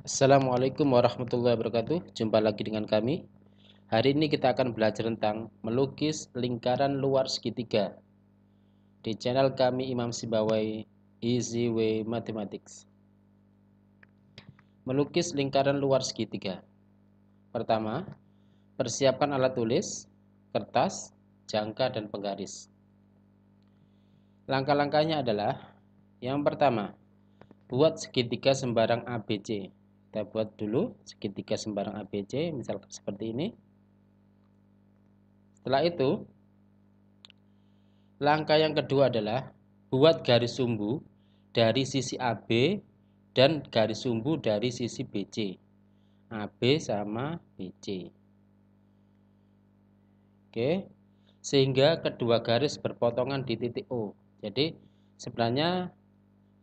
Assalamualaikum warahmatullahi wabarakatuh. Jumpa lagi dengan kami. Hari ini kita akan belajar tentang melukis lingkaran luar segitiga di channel kami Imam Sibawai Easy Way Mathematics. Melukis lingkaran luar segitiga. Pertama, persiapkan alat tulis, kertas, jangka, dan penggaris. Langkah-langkahnya adalah: yang pertama, buat segitiga sembarang ABC. Kita buat dulu segitiga sembarang ABC, misalkan seperti ini. Setelah itu, langkah yang kedua adalah buat garis sumbu dari sisi AB dan garis sumbu dari sisi BC. AB sama BC. Oke. Sehingga kedua garis berpotongan di titik O. Jadi sebenarnya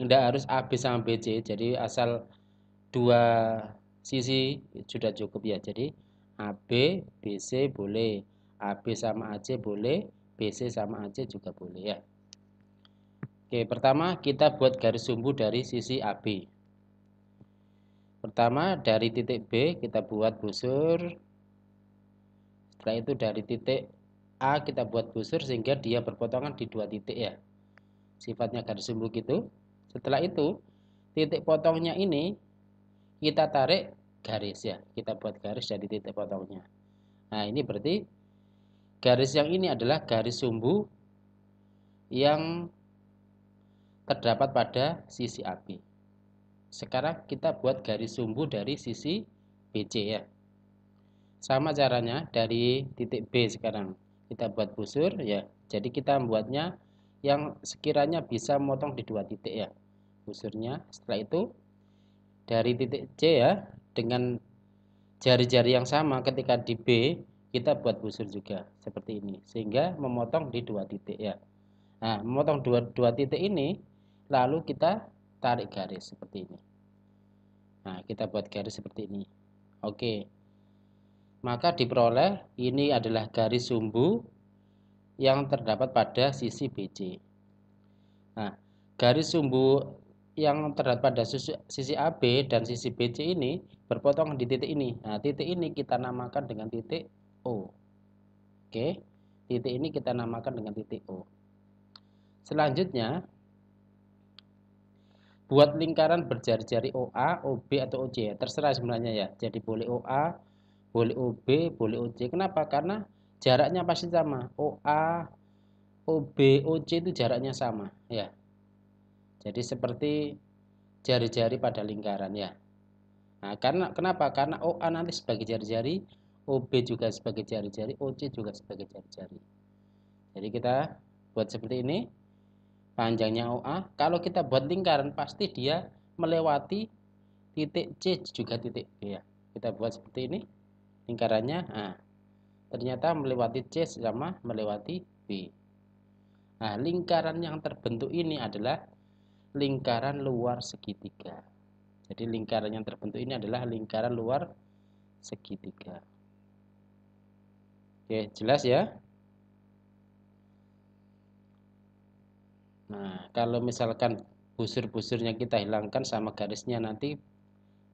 tidak harus AB sama BC, jadi asal dua sisi sudah cukup ya. Jadi AB, BC boleh, AB sama AC boleh, BC sama AC juga boleh ya. Oke, pertama kita buat garis sumbu dari sisi AB. Pertama dari titik B kita buat busur. Setelah itu dari titik A kita buat busur sehingga dia berpotongan di dua titik ya. Sifatnya garis sumbu gitu. Setelah itu titik potongnya ini kita tarik garis ya. Kita buat garis dari titik potongnya. Nah, ini berarti garis yang ini adalah garis sumbu yang terdapat pada sisi AB. Sekarang kita buat garis sumbu dari sisi BC ya. Sama caranya dari titik B sekarang. Kita buat busur ya. Jadi kita membuatnya yang sekiranya bisa memotong di dua titik ya. Busurnya. Setelah itu dari titik C ya, dengan jari-jari yang sama ketika di B kita buat busur juga seperti ini sehingga memotong di dua titik ya. Nah, memotong dua titik ini lalu kita tarik garis seperti ini. Nah, kita buat garis seperti ini. Oke. Maka diperoleh ini adalah garis sumbu yang terdapat pada sisi BC. Nah, garis sumbu yang terdapat pada sisi AB dan sisi BC ini berpotongan di titik ini. Nah, titik ini kita namakan dengan titik O. Oke, titik ini kita namakan dengan titik O. Selanjutnya, buat lingkaran berjari-jari OA, OB atau OC. Terserah sebenarnya ya. Jadi boleh OA, boleh OB, boleh OC. Kenapa? Karena jaraknya pasti sama. OA, OB, OC itu jaraknya sama ya. Jadi seperti jari-jari pada lingkaran ya. Nah, kenapa? Karena OA nanti sebagai jari-jari, OB juga sebagai jari-jari, OC juga sebagai jari-jari. Jadi kita buat seperti ini. Panjangnya OA. Kalau kita buat lingkaran pasti dia melewati titik C juga titik B ya. Kita buat seperti ini lingkarannya. Nah, ternyata melewati C sama melewati B. Nah, lingkaran yang terbentuk ini adalah lingkaran luar segitiga. Jadi lingkaran yang terbentuk ini adalah lingkaran luar segitiga. Oke, jelas ya? Nah, kalau misalkan busur-busurnya kita hilangkan sama garisnya nanti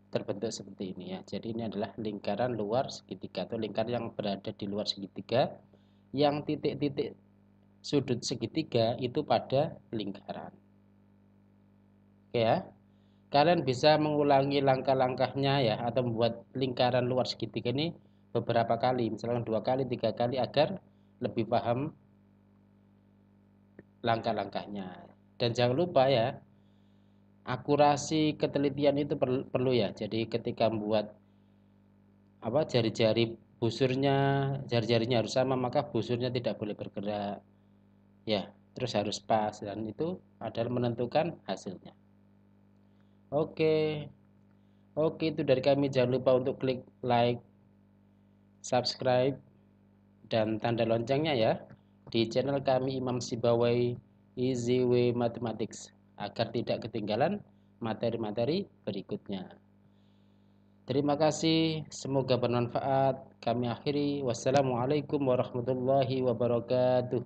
terbentuk seperti ini ya. Jadi ini adalah lingkaran luar segitiga atau lingkaran yang berada di luar segitiga yang titik-titik sudut segitiga itu pada lingkaran. Oke ya. Kalian bisa mengulangi langkah-langkahnya ya atau membuat lingkaran luar segitiga ini beberapa kali, misalkan 2 kali, 3 kali agar lebih paham langkah-langkahnya. Dan jangan lupa ya, akurasi ketelitian itu perlu ya. Jadi ketika membuat jari-jari busurnya, jari-jarinya harus sama, maka busurnya tidak boleh bergerak. Ya, terus harus pas dan itu adalah menentukan hasilnya. Oke. Oke, itu dari kami. Jangan lupa untuk klik like, subscribe, dan tanda loncengnya ya di channel kami Imam Sibawai Easy Way Mathematics agar tidak ketinggalan materi-materi berikutnya. Terima kasih, semoga bermanfaat. Kami akhiri. Wassalamualaikum warahmatullahi wabarakatuh.